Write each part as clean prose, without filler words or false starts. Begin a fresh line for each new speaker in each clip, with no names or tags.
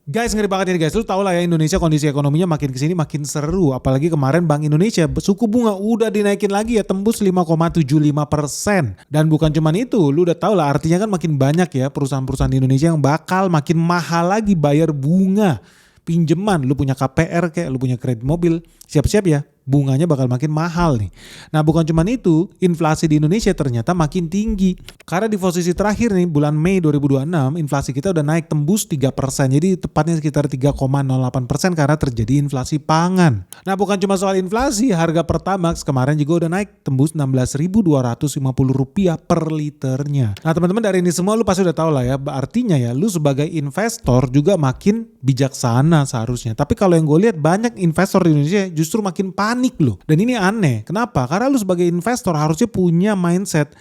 Guys, ngeri banget ini guys. Lu tau lah ya Indonesia kondisi ekonominya makin kesini makin seru. Apalagi kemarin Bank Indonesia suku bunga udah dinaikin lagi ya, tembus 5,75%. Dan bukan cuman itu, lu udah tau lah artinya kan makin banyak ya perusahaan-perusahaan di Indonesia yang bakal makin mahal lagi bayar bunga pinjaman. Lu punya KPR kayak, lu punya kredit mobil, siap-siap ya bunganya bakal makin mahal nih. Nah bukan cuma itu, inflasi di Indonesia ternyata makin tinggi. Karena di posisi terakhir nih bulan Mei 2026 inflasi kita udah naik tembus 3%. Jadi tepatnya sekitar 3,08% karena terjadi inflasi pangan. Nah bukan cuma soal inflasi, harga Pertamax kemarin juga udah naik tembus Rp16.250 per liternya. Nah teman-teman dari ini semua lu pasti udah tahu lah ya, artinya ya lu sebagai investor juga makin bijaksana seharusnya. Tapi kalau yang gue lihat banyak investor di Indonesia justru makin panik loh. Dan ini aneh. Kenapa? Karena lu sebagai investor harusnya punya mindset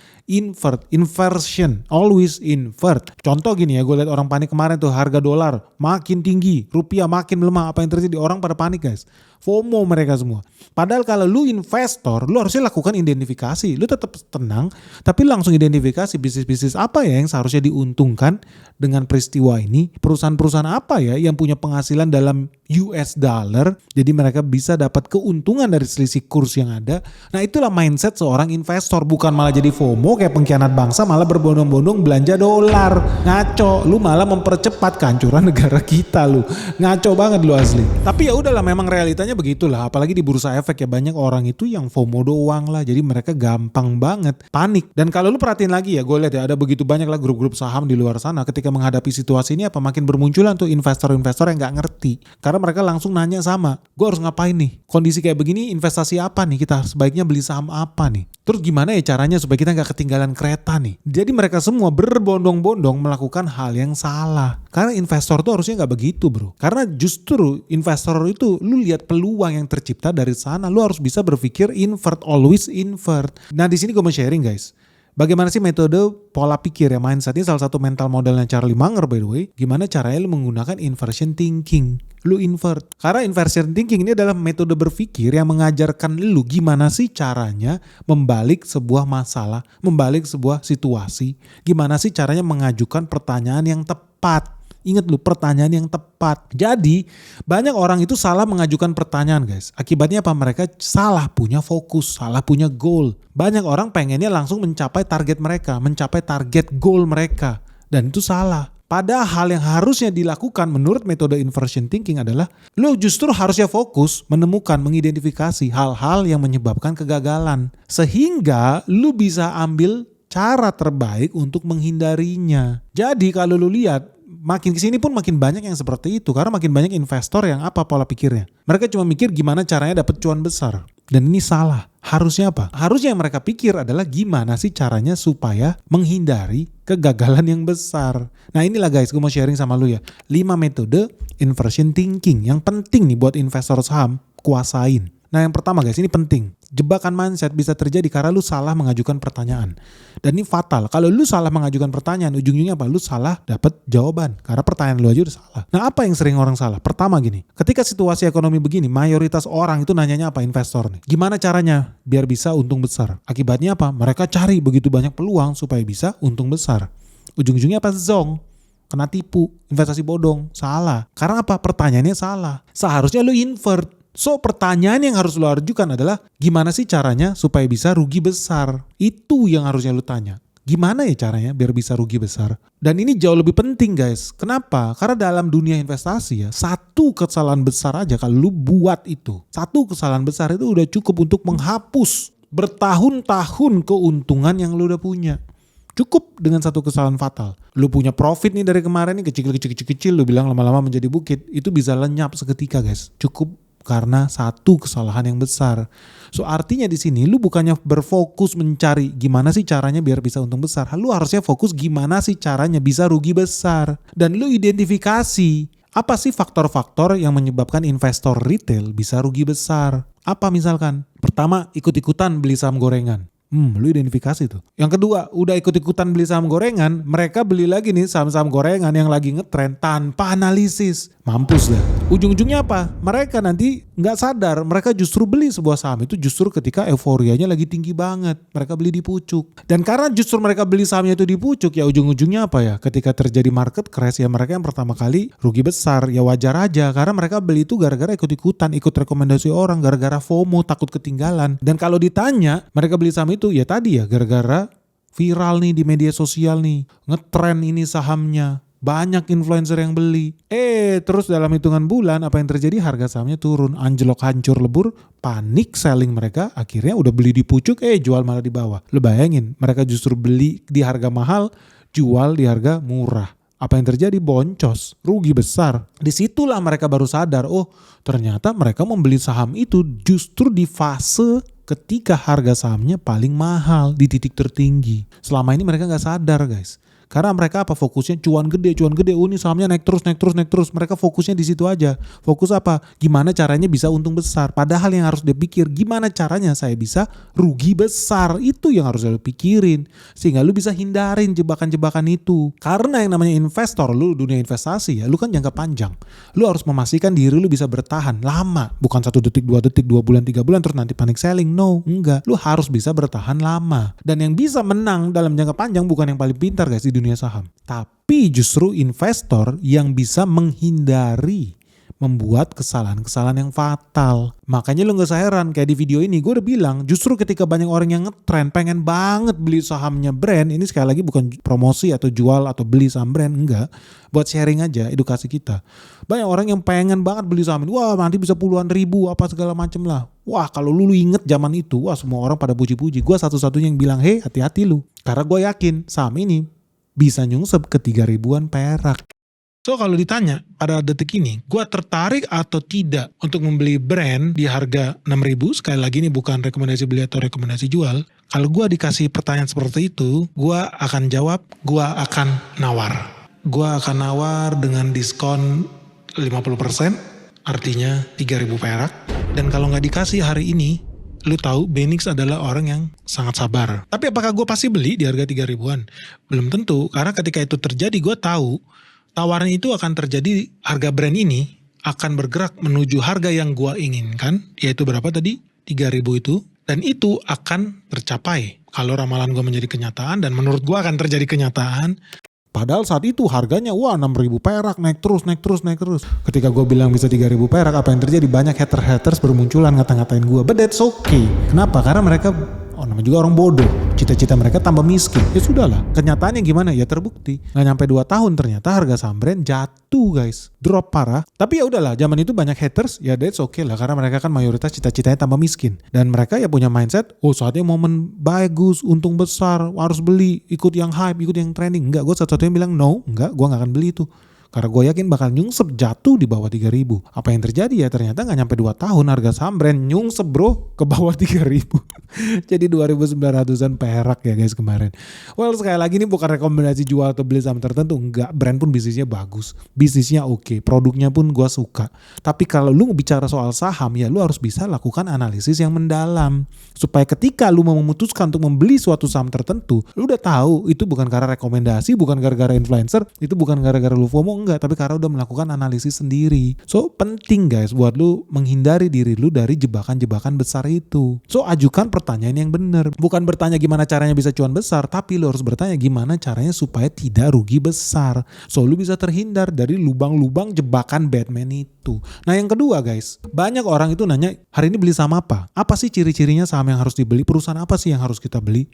inversion, always invert. Contoh gini ya, gue lihat orang panik kemarin tuh, harga dolar makin tinggi, rupiah makin melemah. Apa yang terjadi? Orang pada panik guys. FOMO mereka semua. Padahal kalau lu investor, lu harusnya lakukan identifikasi. Lu tetap tenang, tapi langsung identifikasi bisnis-bisnis apa ya yang seharusnya diuntungkan dengan peristiwa ini. Perusahaan-perusahaan apa ya yang punya penghasilan dalam US dollar, jadi mereka bisa dapat keuntungan dari selisih kurs yang ada. Nah itulah mindset seorang investor, bukan malah jadi FOMO kayak pengkhianat bangsa, malah berbondong-bondong belanja dolar. Ngaco, lu malah mempercepat kehancuran negara kita lu. Ngaco banget lu asli. Tapi ya udahlah, memang realitanya begitulah. Apalagi di bursa efek ya, banyak orang itu yang FOMO doang lah, jadi mereka gampang banget panik. Dan kalau lu perhatiin lagi ya, gue lihat ya ada begitu banyak lah grup-grup saham di luar sana ketika menghadapi situasi ini, apa makin bermunculan tuh investor-investor yang gak ngerti. Karena mereka langsung nanya sama, gue harus ngapain nih? Kondisi kayak begini investasi apa nih? Kita sebaiknya beli saham apa nih? Terus gimana ya caranya supaya kita gak ketinggalan kereta nih? Jadi mereka semua berbondong-bondong melakukan hal yang salah. Karena investor tuh harusnya gak begitu bro. Karena justru investor itu lu lihat peluang yang tercipta dari sana. Lu harus bisa berpikir invert, always invert. Nah di sini gue mau sharing guys. Bagaimana sih metode pola pikir ya, mindset ini salah satu mental modelnya Charlie Munger by the way. Gimana caranya lu menggunakan inversion thinking. Lu invert. Karena inversion thinking ini adalah metode berpikir yang mengajarkan lu gimana sih caranya membalik sebuah masalah, membalik sebuah situasi. Gimana sih caranya mengajukan pertanyaan yang tepat. Ingat lu, pertanyaan yang tepat. Jadi banyak orang itu salah mengajukan pertanyaan guys. Akibatnya apa? Mereka salah punya fokus, salah punya goal. Banyak orang pengennya langsung mencapai target mereka, mencapai target goal mereka. Dan itu salah. Padahal yang harusnya dilakukan menurut metode inversion thinking adalah lu justru harusnya fokus menemukan, mengidentifikasi hal-hal yang menyebabkan kegagalan. Sehingga lu bisa ambil cara terbaik untuk menghindarinya. Jadi kalau lu lihat, makin kesini pun makin banyak yang seperti itu. Karena makin banyak investor yang apa pola pikirnya. Mereka cuma mikir gimana caranya dapat cuan besar. Dan ini salah. Harusnya apa? Harusnya yang mereka pikir adalah gimana sih caranya supaya menghindari kegagalan yang besar. Nah inilah guys, gue mau sharing sama lu ya. 5 metode inversion thinking yang penting nih buat investor saham kuasain. Nah yang pertama guys, ini penting. Jebakan mindset bisa terjadi karena lu salah mengajukan pertanyaan. Dan ini fatal. Kalau lu salah mengajukan pertanyaan, ujung-ujungnya apa? Lu salah dapat jawaban. Karena pertanyaan lu aja udah salah. Nah apa yang sering orang salah? Pertama gini, ketika situasi ekonomi begini, mayoritas orang itu nanyanya apa? Investor nih. Gimana caranya biar bisa untung besar? Akibatnya apa? Mereka cari begitu banyak peluang supaya bisa untung besar. Ujung-ujungnya apa? Zong. Kena tipu, investasi bodong, salah. Karena apa? Pertanyaannya salah. Seharusnya lu invert. So pertanyaan yang harus lo ajukan adalah gimana sih caranya supaya bisa rugi besar? Itu yang harusnya lo tanya. Gimana ya caranya biar bisa rugi besar? Dan ini jauh lebih penting guys. Kenapa? Karena dalam dunia investasi ya, satu kesalahan besar aja kalau lo buat itu. Satu kesalahan besar itu udah cukup untuk menghapus bertahun-tahun keuntungan yang lo udah punya. Cukup dengan satu kesalahan fatal. Lu punya profit nih dari kemarin nih kecil-kecil, lu bilang lama-lama menjadi bukit. Itu bisa lenyap seketika guys. Cukup karena satu kesalahan yang besar. So artinya di sini lu bukannya berfokus mencari gimana sih caranya biar bisa untung besar. Lu harusnya fokus gimana sih caranya bisa rugi besar. Dan lu identifikasi apa sih faktor-faktor yang menyebabkan investor retail bisa rugi besar. Apa misalkan? Pertama, ikut-ikutan beli saham gorengan. Lu identifikasi tuh. Yang kedua, udah ikut-ikutan beli saham gorengan, mereka beli lagi nih saham-saham gorengan yang lagi ngetren tanpa analisis. Mampus dah. Ujung-ujungnya apa? Mereka nanti nggak sadar, mereka justru beli sebuah saham itu justru ketika euforianya lagi tinggi banget. Mereka beli di pucuk. Dan karena justru mereka beli sahamnya itu di pucuk, ya ujung-ujungnya apa ya? Ketika terjadi market crash, ya mereka yang pertama kali rugi besar. Ya wajar aja, karena mereka beli itu gara-gara ikut-ikutan, ikut rekomendasi orang, gara-gara FOMO, takut ketinggalan. Dan kalau ditanya, mereka beli saham itu ya tadi ya gara-gara viral nih di media sosial nih, ngetren ini sahamnya, banyak influencer yang beli. Terus dalam hitungan bulan apa yang terjadi? Harga sahamnya turun, anjlok, hancur lebur, panik selling mereka, akhirnya udah beli di pucuk, jual malah di bawah. Lo bayangin, mereka justru beli di harga mahal, jual di harga murah. Apa yang terjadi? Boncos, rugi besar. Disitulah mereka baru sadar, oh ternyata mereka membeli saham itu justru di fase ketika harga sahamnya paling mahal, di titik tertinggi. Selama ini mereka gak sadar guys. Karena mereka apa? Fokusnya cuan gede. Oh ini sahamnya naik terus. Mereka fokusnya di situ aja. Fokus apa? Gimana caranya bisa untung besar. Padahal yang harus dipikir, gimana caranya saya bisa rugi besar. Itu yang harus lu pikirin. Sehingga lu bisa hindarin jebakan-jebakan itu. Karena yang namanya investor, lu dunia investasi ya, lu kan jangka panjang. Lu harus memastikan diri lu bisa bertahan lama. Bukan 1 detik, 2 detik, 2 bulan, 3 bulan terus nanti panic selling. No, enggak. Lu harus bisa bertahan lama. Dan yang bisa menang dalam jangka panjang bukan yang paling pintar guys di dunia saham, tapi justru investor yang bisa menghindari membuat kesalahan-kesalahan yang fatal. Makanya lu gak usah heran, kayak di video ini gue udah bilang, justru ketika banyak orang yang ngetrend pengen banget beli sahamnya brand, ini sekali lagi bukan promosi atau jual atau beli saham brand, enggak, buat sharing aja, edukasi kita. Banyak orang yang pengen banget beli saham ini, wah nanti bisa puluhan ribu apa segala macem lah. Wah kalau lu inget zaman itu, wah semua orang pada puji-puji. Gue satu-satunya yang bilang, hati-hati lu, karena gue yakin saham ini bisa nyungsep ke 3.000-an perak. So kalau ditanya pada detik ini, gue tertarik atau tidak untuk membeli brand di harga 6.000, sekali lagi ini bukan rekomendasi beli atau rekomendasi jual. Kalau gue dikasih pertanyaan seperti itu, gue akan jawab, gue akan nawar. Gue akan nawar dengan diskon 50%, artinya 3.000 perak. Dan kalau gak dikasih hari ini, lu tahu Benix adalah orang yang sangat sabar. Tapi apakah gue pasti beli di harga 3.000-an? Belum tentu, karena ketika itu terjadi gue tahu tawaran itu akan terjadi, harga brand ini akan bergerak menuju harga yang gue inginkan, yaitu berapa tadi? 3.000 itu. Dan itu akan tercapai kalau ramalan gue menjadi kenyataan, dan menurut gue akan terjadi kenyataan. Padahal saat itu harganya 6.000 perak, naik terus. Ketika gue bilang bisa 3.000 perak, apa yang terjadi? Banyak haters bermunculan ngata-ngatain gue. But that's okay. Kenapa? Karena mereka, namanya juga orang bodoh. Cita-cita mereka tambah miskin. Ya sudahlah. Kenyataannya gimana? Ya terbukti. Nggak nyampe 2 tahun ternyata harga saham brand jatuh guys. Drop parah. Tapi ya udahlah, zaman itu banyak haters, ya that's okay lah. Karena mereka kan mayoritas cita-citanya tambah miskin. Dan mereka ya punya mindset, saatnya momen bagus, untung besar, harus beli, ikut yang hype, ikut yang trending. Enggak, gue satu-satunya bilang no, enggak, gue gak akan beli itu. Karena gue yakin bakal nyungsep jatuh di bawah 3.000. Apa yang terjadi ya? Ternyata gak nyampe 2 tahun harga saham brand nyungsep bro ke bawah 3.000. Jadi 2.900-an perak ya guys kemarin. Well sekali lagi ini bukan rekomendasi jual atau beli saham tertentu. Enggak, brand pun bisnisnya bagus. Bisnisnya oke, produknya pun gue suka. Tapi kalau lu bicara soal saham ya lu harus bisa lakukan analisis yang mendalam. Supaya ketika lu mau memutuskan untuk membeli suatu saham tertentu, lu udah tahu itu bukan karena rekomendasi, bukan gara-gara influencer, itu bukan gara-gara lu FOMO, enggak, tapi karena udah melakukan analisis sendiri. So penting guys buat lu menghindari diri lu dari jebakan-jebakan besar itu. So ajukan pertanyaan yang benar. Bukan bertanya gimana caranya bisa cuan besar, tapi lu harus bertanya gimana caranya supaya tidak rugi besar. So lu bisa terhindar dari lubang-lubang jebakan Batman itu. Nah yang kedua guys, banyak orang itu nanya, hari ini beli saham apa? Apa sih ciri-cirinya saham yang harus dibeli? Perusahaan apa sih yang harus kita beli?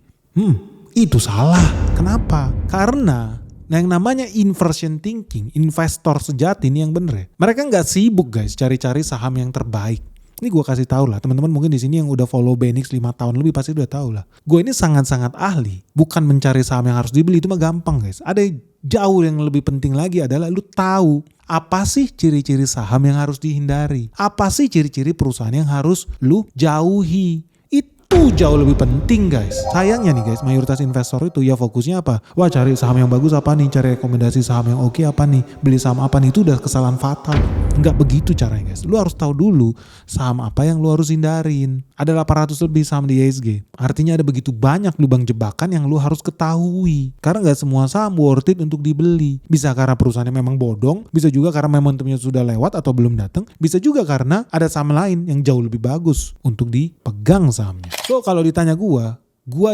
Itu salah. Kenapa? Karena yang namanya inversion thinking, investor sejati ini yang bener ya. Mereka nggak sibuk guys cari-cari saham yang terbaik. Ini gue kasih tahu lah, teman-teman mungkin di sini yang udah follow Benix 5 tahun lebih pasti udah tahu lah. Gue ini sangat-sangat ahli, bukan mencari saham yang harus dibeli, itu mah gampang guys. Ada jauh yang lebih penting lagi adalah lu tahu apa sih ciri-ciri saham yang harus dihindari, apa sih ciri-ciri perusahaan yang harus lu jauhi. Itu jauh lebih penting guys. Sayangnya nih guys, mayoritas investor itu ya fokusnya apa? Wah cari saham yang bagus apa nih, cari rekomendasi saham yang oke apa nih, beli saham apa nih, itu udah kesalahan fatal. Nggak begitu caranya guys. Lu harus tahu dulu saham apa yang lu harus hindarin. Ada 800 lebih saham di IHSG. Artinya ada begitu banyak lubang jebakan yang lu harus ketahui. Karena nggak semua saham worth it untuk dibeli. Bisa karena perusahaannya memang bodong, bisa juga karena momentumnya sudah lewat atau belum datang, bisa juga karena ada saham lain yang jauh lebih bagus untuk dipegang sahamnya. So kalau ditanya gua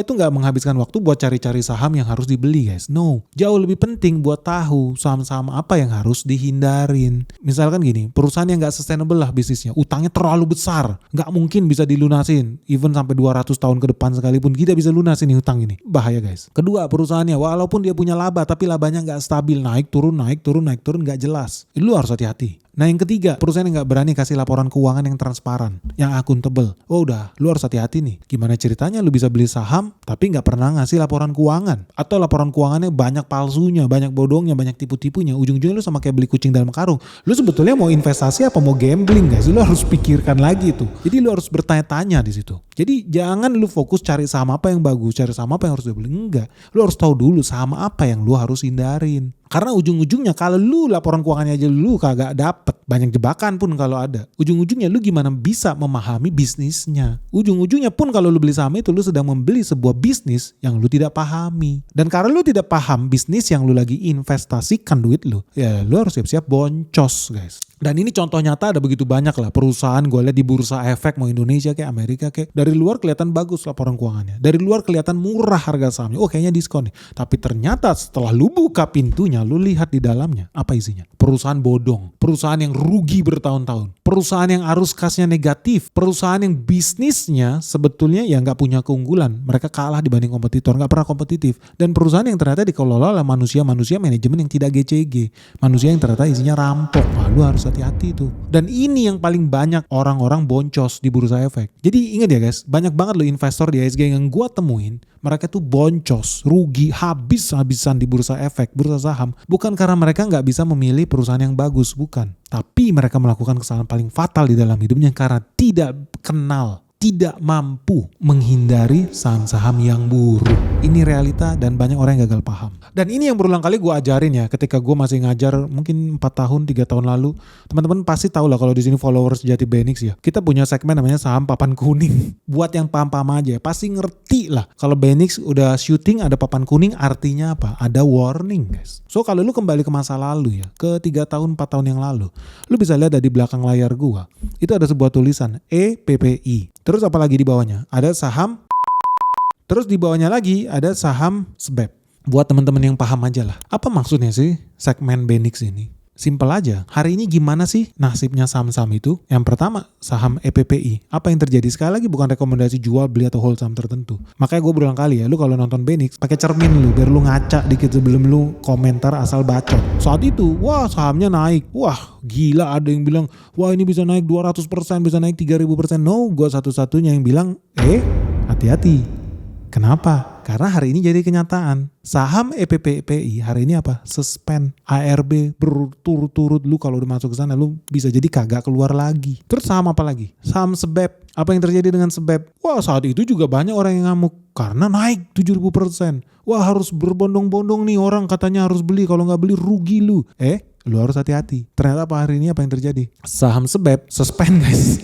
itu nggak menghabiskan waktu buat cari-cari saham yang harus dibeli guys. No, jauh lebih penting buat tahu saham-saham apa yang harus dihindarin. Misalkan gini, perusahaan yang nggak sustainable lah bisnisnya, utangnya terlalu besar, nggak mungkin bisa dilunasin. Even sampai 200 tahun ke depan sekalipun kita bisa lunasin nih utang ini. Bahaya guys. Kedua, perusahaannya walaupun dia punya laba tapi labanya nggak stabil, naik turun nggak jelas. Lu harus hati-hati. Nah yang ketiga, perusahaan yang gak berani kasih laporan keuangan yang transparan, yang akuntabel. Oh udah, lu harus hati-hati nih. Gimana ceritanya lu bisa beli saham tapi gak pernah ngasih laporan keuangan? Atau laporan keuangannya banyak palsunya, banyak bodongnya, banyak tipu-tipunya. Ujung-ujungnya lu sama kayak beli kucing dalam karung. Lu sebetulnya mau investasi apa mau gambling guys? Lu harus pikirkan lagi tuh. Jadi lu harus bertanya-tanya di situ. Jadi jangan lu fokus cari saham apa yang bagus, cari saham apa yang harus dibeli. Enggak. Lu harus tahu dulu saham apa yang lu harus hindarin. Karena ujung-ujungnya kalau lu laporan keuangannya aja lu kagak dapet, banyak jebakan pun kalau ada. Ujung-ujungnya lu gimana bisa memahami bisnisnya. Ujung-ujungnya pun kalau lu beli saham itu lu sedang membeli sebuah bisnis yang lu tidak pahami. Dan karena lu tidak paham bisnis yang lu lagi investasikan duit lu, ya lu harus siap-siap boncos guys. Dan ini contoh nyata ada begitu banyak lah perusahaan gue lihat di bursa efek mau Indonesia kayak Amerika kayak dari luar kelihatan bagus laporan keuangannya. Dari luar kelihatan murah harga sahamnya. Oh kayaknya diskon nih. Tapi ternyata setelah lu buka pintunya lu lihat di dalamnya apa isinya. Perusahaan bodong. Perusahaan yang rugi bertahun-tahun. Perusahaan yang arus kasnya negatif. Perusahaan yang bisnisnya sebetulnya ya nggak punya keunggulan. Mereka kalah dibanding kompetitor. Nggak pernah kompetitif. Dan perusahaan yang ternyata dikelola oleh manusia-manusia manajemen yang tidak GCG. Manusia yang ternyata isinya rampok. Nah, lu harus hati-hati tuh. Dan ini yang paling banyak orang-orang boncos di bursa efek. Jadi ingat ya guys, banyak banget lo investor di IHSG yang gua temuin, mereka tuh boncos, rugi, habis-habisan di bursa efek, bursa saham. Bukan karena mereka nggak bisa memilih perusahaan yang bagus, bukan. Tapi mereka melakukan kesalahan paling fatal di dalam hidupnya karena tidak kenal, tidak mampu menghindari saham-saham yang buruk. Ini realita dan banyak orang yang gagal paham. Dan ini yang berulang kali gue ajarin ya ketika gue masih ngajar mungkin 4 tahun, 3 tahun lalu. Teman-teman pasti tahu lah kalau di sini followers Sejati Benix ya. Kita punya segmen namanya saham papan kuning. Buat yang paham-paham aja ya, pasti ngerti lah. Kalau Benix udah syuting ada papan kuning artinya apa? Ada warning guys. So kalau lu kembali ke masa lalu ya, ke 3 tahun, 4 tahun yang lalu. Lu bisa lihat di belakang layar gue. Itu ada sebuah tulisan EPPI. Terus apalagi di bawahnya? Ada saham. Terus di bawahnya lagi ada saham SBEP. Buat teman-teman yang paham aja lah. Apa maksudnya sih segmen Benix ini? Simpel aja. Hari ini gimana sih nasibnya saham-saham itu? Yang pertama, saham EPPI. Apa yang terjadi? Sekali lagi bukan rekomendasi jual, beli atau hold saham tertentu. Makanya gue berulang kali ya, lu kalau nonton Benix, pakai cermin lu, biar lu ngaca dikit sebelum lu komentar asal bacot. Saat itu, wah sahamnya naik. Wah gila, ada yang bilang, wah ini bisa naik 200%, bisa naik 3000%. No, gue satu-satunya yang bilang, hati-hati. Kenapa? Karena hari ini jadi kenyataan. Saham EPPI hari ini apa? Suspend. ARB berturut-turut, lu kalau udah masuk ke sana lu bisa jadi kagak keluar lagi. Terus saham apa lagi? Saham SBEP. Apa yang terjadi dengan SBEP? Wah saat itu juga banyak orang yang ngamuk karena naik 7000%. Wah harus berbondong-bondong nih orang katanya harus beli, kalau nggak beli rugi lu. Lu harus hati-hati. Ternyata hari ini apa yang terjadi? Saham SBEP suspend guys.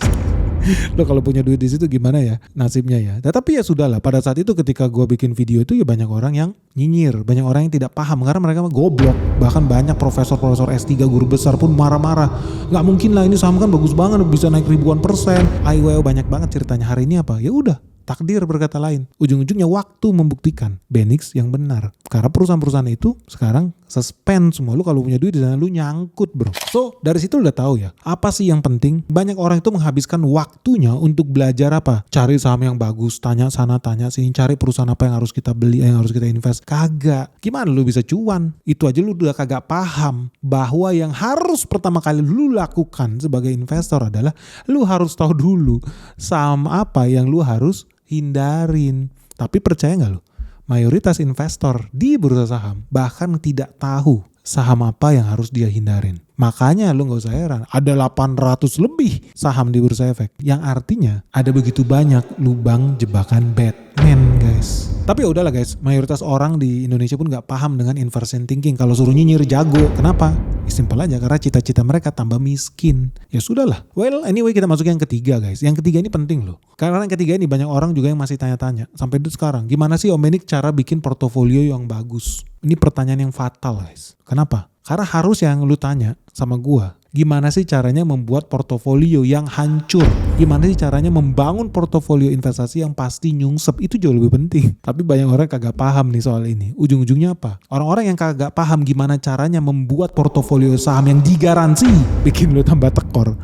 Lo kalau punya duit di situ gimana ya nasibnya ya. Tapi ya sudahlah, pada saat itu ketika gue bikin video itu ya banyak orang yang nyinyir, banyak orang yang tidak paham karena mereka goblok. Bahkan banyak profesor-profesor S3 guru besar pun marah-marah. Nggak mungkin lah ini saham kan bagus banget bisa naik ribuan persen. Ayo banyak banget ceritanya. Hari ini apa? Ya udah. Takdir berkata lain. Ujung-ujungnya waktu membuktikan Benix yang benar. Karena perusahaan-perusahaan itu sekarang suspend semua. Lu kalau punya duit di sana lu nyangkut bro. So dari situ udah tahu ya. Apa sih yang penting? Banyak orang itu menghabiskan waktunya untuk belajar apa? Cari saham yang bagus. Tanya sana tanya sini. Cari perusahaan apa yang harus kita beli, yang harus kita invest. Kagak. Gimana lu bisa cuan? Itu aja lu udah kagak paham. Bahwa yang harus pertama kali lu lakukan sebagai investor adalah lu harus tahu dulu saham apa yang lu harus hindarin. Tapi percaya gak lo? Mayoritas investor di bursa saham bahkan tidak tahu saham apa yang harus dia hindarin. Makanya lo gak usah heran ada 800 lebih saham di bursa efek. Yang artinya ada begitu banyak lubang jebakan Batman guys. guys. Tapi ya udahlah guys, mayoritas orang di Indonesia pun gak paham dengan inversion thinking. Kalau suruh nyinyir jago, kenapa? Ya simpel aja, karena cita-cita mereka tambah miskin. Ya sudahlah. Well, anyway kita masuk yang ketiga guys. Yang ketiga ini penting loh. Karena yang ketiga ini banyak orang juga yang masih tanya-tanya. Sampai itu sekarang, gimana sih Om Benik cara bikin portofolio yang bagus? Ini pertanyaan yang fatal guys. Kenapa? Karena harus yang lu tanya sama gua, gimana sih caranya membuat portofolio yang hancur? Gimana sih caranya membangun portofolio investasi yang pasti nyungsep? Itu jauh lebih penting. Tapi banyak orang kagak paham nih soal ini. Ujung-ujungnya apa? Orang-orang yang kagak paham gimana caranya membuat portofolio saham yang digaransi bikin lu tambah tekor.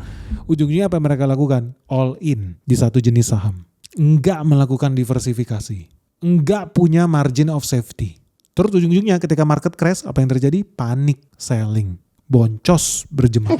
Ujung-ujungnya apa yang mereka lakukan? All in di satu jenis saham. Enggak melakukan diversifikasi. Enggak punya margin of safety. Terus ujung-ujungnya ketika market crash, apa yang terjadi? Panic selling. Boncos berjemaah.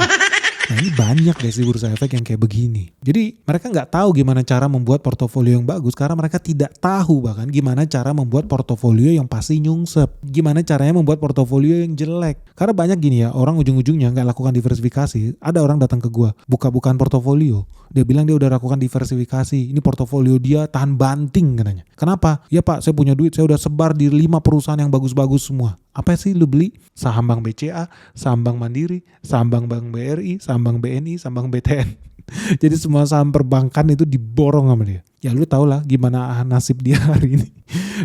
Nah ini banyak guys di Bursa Efek yang kayak begini. Jadi mereka nggak tahu gimana cara membuat portofolio yang bagus karena mereka tidak tahu bahkan gimana cara membuat portofolio yang pasti nyungsep. Gimana caranya membuat portofolio yang jelek. Karena banyak gini ya, orang ujung-ujungnya nggak lakukan diversifikasi. Ada orang datang ke gua, buka-bukaan portofolio. Dia bilang dia udah lakukan diversifikasi. Ini portofolio dia tahan banting katanya. Kenapa? Ya Pak, saya punya duit, saya udah sebar di 5 perusahaan yang bagus-bagus semua. Apa sih lu beli? Saham Bank BCA, saham Bank Mandiri, saham Bank BRI, saham Bank BNI, saham Bank BTN. Jadi semua saham perbankan itu diborong sama dia. Ya lu tau lah gimana nasib dia hari ini.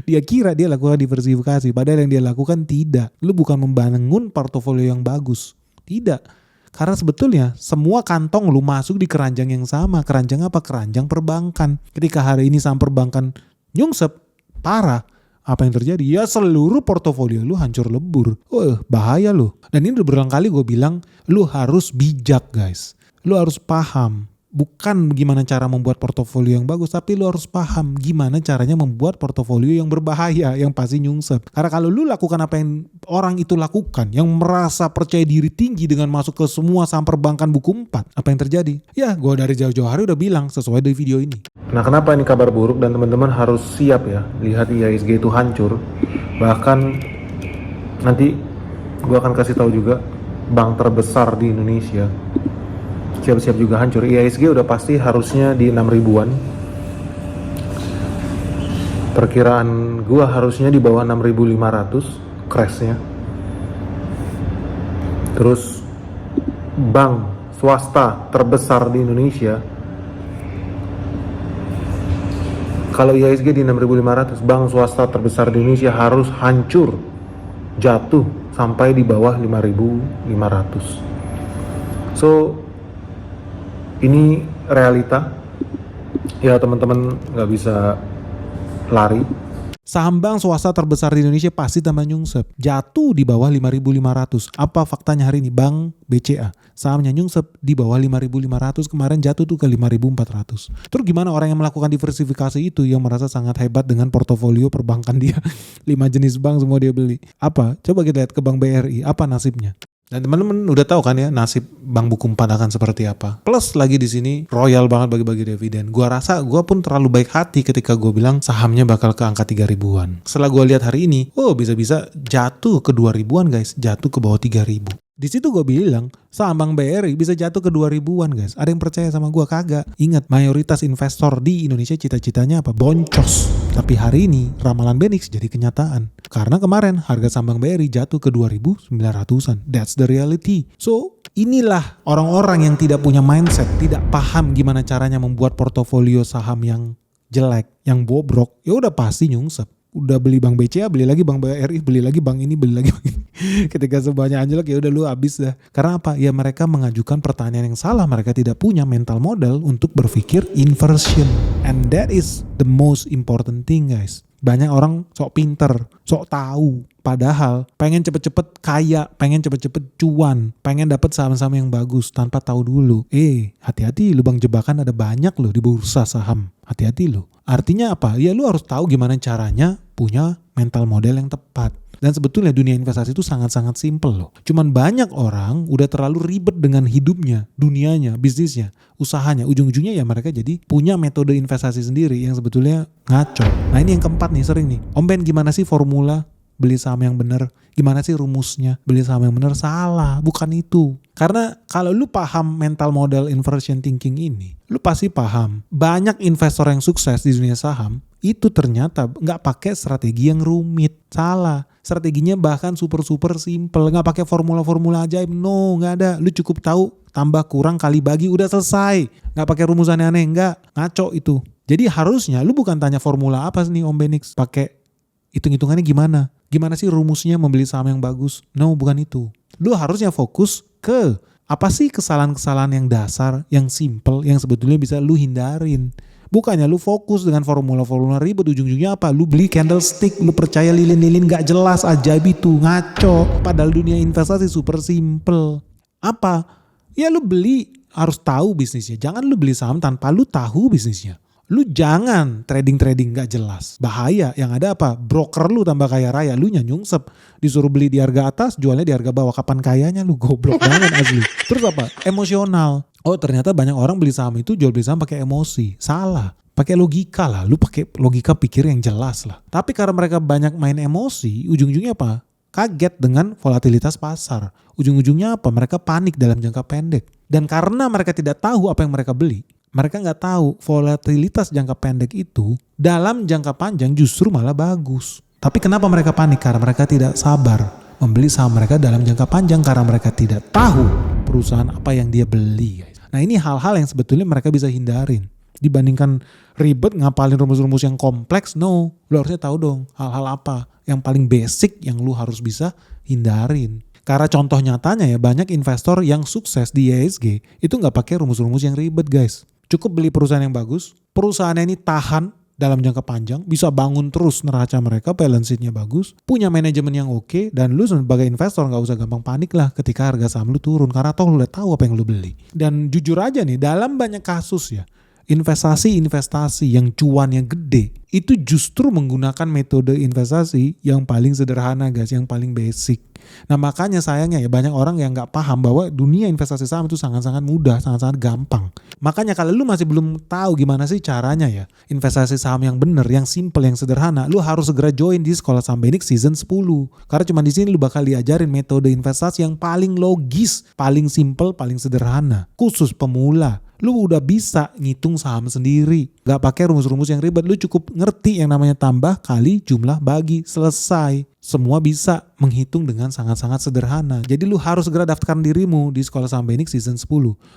Dia kira dia lakukan diversifikasi, padahal yang dia lakukan tidak. Lu bukan membangun portofolio yang bagus. Tidak. Karena sebetulnya semua kantong lu masuk di keranjang yang sama. Keranjang apa? Keranjang perbankan. Ketika hari ini saham perbankan nyungsep, parah. Apa yang terjadi? Ya seluruh portofolio lu hancur lebur. Bahaya lu. Dan ini udah berulang kali gue bilang, lu harus bijak guys. Lu harus paham. Bukan gimana cara membuat portofolio yang bagus, tapi lu harus paham gimana caranya membuat portofolio yang berbahaya, yang pasti nyungsep. Karena kalau lu lakukan apa yang orang itu lakukan, yang merasa percaya diri tinggi dengan masuk ke semua saham perbankan buku 4, apa yang terjadi? Ya gue dari jauh-jauh hari udah bilang sesuai dari video ini.
Nah kenapa ini kabar buruk dan teman-teman harus siap ya lihat IHSG itu hancur. Bahkan nanti gue akan kasih tahu juga bank terbesar di Indonesia siap-siap juga hancur. IHSG udah pasti harusnya di 6.000-an. Perkiraan gue harusnya di bawah 6.500 crashnya. Terus bank swasta terbesar di Indonesia, kalau IHSG di 6.500, bank swasta terbesar di Indonesia harus hancur, jatuh sampai di bawah 5.500. So ini realita ya teman-teman, nggak bisa lari.
Saham bank swasta terbesar di Indonesia pasti tambah nyungsep, jatuh di bawah 5.500. Apa faktanya hari ini? Bank BCA sahamnya nyungsep di bawah 5.500, kemarin jatuh tuh ke 5.400. Terus gimana orang yang melakukan diversifikasi itu, yang merasa sangat hebat dengan portofolio perbankan dia 5 jenis bank semua dia beli? Apa? Coba kita lihat ke Bank BRI, apa nasibnya? Dan teman-teman udah tahu kan ya nasib bank buku 4 akan seperti apa. Plus lagi di sini royal banget bagi-bagi dividen. Gua rasa gua pun terlalu baik hati ketika gue bilang sahamnya bakal ke angka 3.000-an. Setelah gue lihat hari ini, bisa-bisa jatuh ke 2.000-an guys, jatuh ke bawah 3.000. Di situ gue bilang saham Bank BRI bisa jatuh ke 2.000-an guys. Ada yang percaya sama gue? Kagak. Ingat, mayoritas investor di Indonesia cita-citanya apa? Boncos. Tapi hari ini ramalan Benix jadi kenyataan. Karena kemarin harga saham Bank BRI jatuh ke 2.900-an. That's the reality. So inilah orang-orang yang tidak punya mindset, tidak paham gimana caranya membuat portofolio saham yang jelek, yang bobrok. Ya udah pasti nyungsep. Udah beli bank BCA, beli lagi bank BRI, beli lagi bank ini, beli lagi bank ini. Ketika semuanya anjlok, ya udah lu habis dah. Karena apa? Ya mereka mengajukan pertanyaan yang salah. Mereka tidak punya mental model untuk berpikir inversion. And that is the most important thing guys. Banyak orang sok pinter, sok tahu. Padahal pengen cepet-cepet kaya, pengen cepet-cepet cuan, pengen dapet saham-saham yang bagus tanpa tahu dulu. Hati-hati, lubang jebakan ada banyak loh di bursa saham. Hati-hati loh. Artinya apa? Ya lu harus tahu gimana caranya punya mental model yang tepat. Dan sebetulnya dunia investasi itu sangat-sangat simpel loh. Cuman banyak orang udah terlalu ribet dengan hidupnya, dunianya, bisnisnya, usahanya. Ujung-ujungnya ya mereka jadi punya metode investasi sendiri yang sebetulnya ngaco. Nah ini yang keempat nih, sering nih. Om Ben, gimana sih formula beli saham yang benar? Gimana sih rumusnya beli saham yang benar? Salah, bukan itu. Karena kalau lu paham mental model inversion thinking ini, lu pasti paham banyak investor yang sukses di dunia saham itu ternyata nggak pakai strategi yang rumit. Salah. Strateginya bahkan super simple. Nggak pakai formula ajaib. No, nggak ada. Lu cukup tahu tambah kurang kali bagi udah selesai. Nggak pakai rumusan aneh, nggak. Ngaco itu. Jadi harusnya lu bukan tanya formula apa nih Om Benix. Pakai hitung-hitungannya gimana. Gimana sih rumusnya membeli saham yang bagus. No, bukan itu. Lu harusnya fokus ke apa sih kesalahan-kesalahan yang dasar, yang simple, yang sebetulnya bisa lu hindarin. Bukannya lu fokus dengan formula-formula ribet, ujung-ujungnya apa? Lu beli candlestick, lu percaya lilin-lilin gak jelas, ajaib itu, ngaco. Padahal dunia investasi super simple. Apa? Ya lu beli harus tahu bisnisnya. Jangan lu beli saham tanpa lu tahu bisnisnya. Lu jangan trading gak jelas. Bahaya. Yang ada apa? Broker lu tambah kaya raya. Lu nyungsep. Disuruh beli di harga atas, jualnya di harga bawah. Kapan kayanya lu? Goblok banget asli. Terus apa? Emosional. Oh ternyata banyak orang beli saham itu jual beli saham pakai emosi. Salah. Pakai logika lah. Lu pakai logika pikir yang jelas lah. Tapi karena mereka banyak main emosi, ujung-ujungnya apa? Kaget dengan volatilitas pasar. Ujung-ujungnya apa? Mereka panik dalam jangka pendek. Dan karena mereka tidak tahu apa yang mereka beli, mereka nggak tahu volatilitas jangka pendek itu dalam jangka panjang justru malah bagus. Tapi kenapa mereka panik? Karena mereka tidak sabar membeli saham mereka dalam jangka panjang karena mereka tidak tahu perusahaan apa yang dia beli. Nah ini hal-hal yang sebetulnya mereka bisa hindarin. Dibandingkan ribet ngapalin rumus-rumus yang kompleks, no. Lu harusnya tahu dong hal-hal apa yang paling basic yang lu harus bisa hindarin. Karena contoh nyatanya ya banyak investor yang sukses di IHSG itu nggak pakai rumus-rumus yang ribet guys. Cukup beli perusahaan yang bagus, perusahaannya ini tahan dalam jangka panjang, bisa bangun terus neraca mereka, balance sheet-nya bagus, punya manajemen yang oke, dan lu sebagai investor nggak usah gampang panik lah ketika harga saham lu turun, karena toh lu udah tahu apa yang lu beli. Dan jujur aja nih, dalam banyak kasus ya, investasi yang cuannya gede, itu justru menggunakan metode investasi yang paling sederhana guys, yang paling basic. Nah makanya sayangnya ya banyak orang yang gak paham bahwa dunia investasi saham itu sangat-sangat mudah, sangat-sangat gampang. Makanya kalau lu masih belum tahu gimana sih caranya ya investasi saham yang bener, yang simple, yang sederhana, lu harus segera join di Sekolah Saham Benix season 10. Karena cuma di sini lu bakal diajarin metode investasi yang paling logis, paling simple, paling sederhana, khusus pemula. Lu udah bisa ngitung saham sendiri. Gak pakai rumus-rumus yang ribet. Lu cukup ngerti yang namanya tambah, kali, jumlah, bagi. Selesai. Semua bisa menghitung dengan sangat-sangat sederhana. Jadi lu harus segera daftarkan dirimu di Sekolah Saham Benix season 10.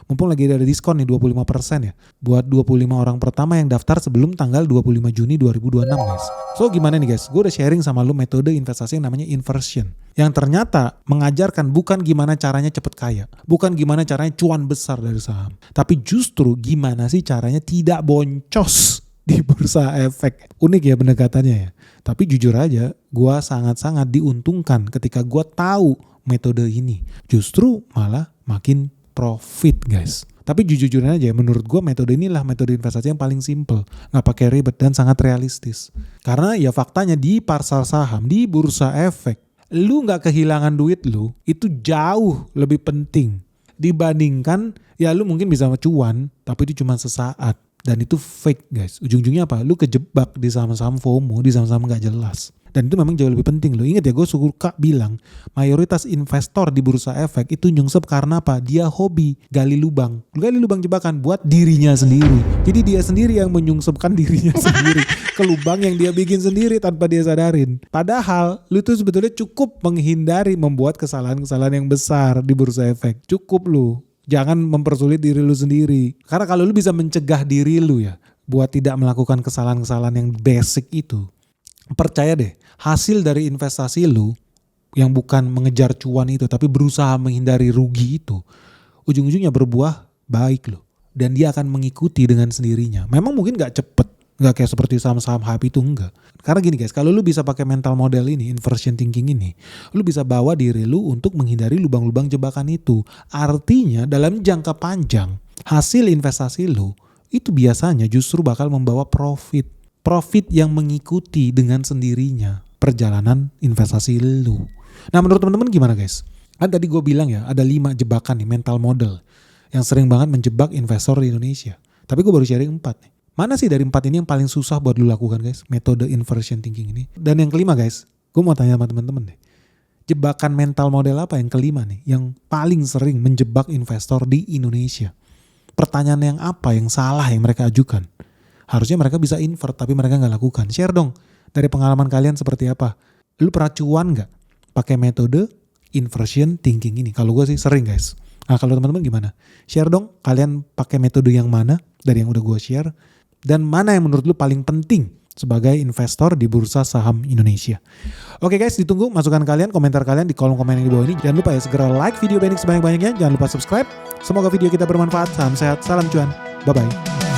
Mumpung lagi ada diskon nih 25% ya. Buat 25 orang pertama yang daftar sebelum tanggal 25 Juni 2026 guys. So gimana nih guys? Gue udah sharing sama lu metode investasi yang namanya inversion. Yang ternyata mengajarkan bukan gimana caranya cepet kaya. Bukan gimana caranya cuan besar dari saham. Tapi justru gimana sih caranya tidak boncos di bursa efek. Unik ya pendekatannya ya. Tapi jujur aja, gue sangat-sangat diuntungkan ketika gue tahu metode ini. Justru malah makin profit guys. Tapi jujur-jujuran aja menurut gue metode inilah metode investasi yang paling simple. Gak pakai ribet dan sangat realistis. Karena ya faktanya di pasar saham, di bursa efek, lu gak kehilangan duit lu, itu jauh lebih penting. Dibandingkan ya lu mungkin bisa cuan, tapi itu cuma sesaat. Dan itu fake guys. Ujung-ujungnya apa? Lu kejebak di saham-saham FOMO, di saham-saham gak jelas. Dan itu memang jauh lebih penting loh. Ingat ya gue suka bilang, mayoritas investor di bursa efek itu nyungsep karena apa? Dia hobi gali lubang. Gali lubang jebakan buat dirinya sendiri. Jadi dia sendiri yang menyungsepkan dirinya sendiri ke lubang yang dia bikin sendiri tanpa dia sadarin. Padahal lu tuh sebetulnya cukup menghindari membuat kesalahan-kesalahan yang besar di bursa efek. Cukup lu. Jangan mempersulit diri lu sendiri. Karena kalau lu bisa mencegah diri lu ya buat tidak melakukan kesalahan-kesalahan yang basic itu, percaya deh, hasil dari investasi lu yang bukan mengejar cuan itu tapi berusaha menghindari rugi itu, ujung-ujungnya berbuah baik loh. Dan dia akan mengikuti dengan sendirinya. Memang mungkin gak cepet, gak kayak seperti saham-saham hype itu, enggak. Karena gini guys, kalau lu bisa pakai mental model ini, inversion thinking ini, lu bisa bawa diri lu untuk menghindari lubang-lubang jebakan itu. Artinya dalam jangka panjang, hasil investasi lu itu biasanya justru bakal membawa profit. Profit yang mengikuti dengan sendirinya perjalanan investasi lu. Nah menurut teman-teman gimana guys? Kan tadi gue bilang ya ada 5 jebakan nih mental model yang sering banget menjebak investor di Indonesia. Tapi gue baru sharing 4 nih. Mana sih dari 4 ini yang paling susah buat lu lakukan guys? Metode inversion thinking ini. Dan yang kelima guys, gue mau tanya sama teman-teman deh. Jebakan mental model apa yang kelima nih? Yang paling sering menjebak investor di Indonesia. Pertanyaan yang apa yang salah yang mereka ajukan? Harusnya mereka bisa invert tapi mereka nggak lakukan. Share dong dari pengalaman kalian seperti apa. Lu pernah cuan nggak pakai metode inversion thinking ini? Kalau gue sih sering guys. Nah kalau teman-teman gimana? Share dong kalian pakai metode yang mana dari yang udah gue share. Dan mana yang menurut lu paling penting sebagai investor di bursa saham Indonesia. Oke guys, ditunggu masukan kalian, komentar kalian di kolom komen yang di bawah ini. Jangan lupa ya segera like video Benix sebanyak-banyaknya. Jangan lupa subscribe. Semoga video kita bermanfaat. Salam sehat, salam cuan. Bye-bye.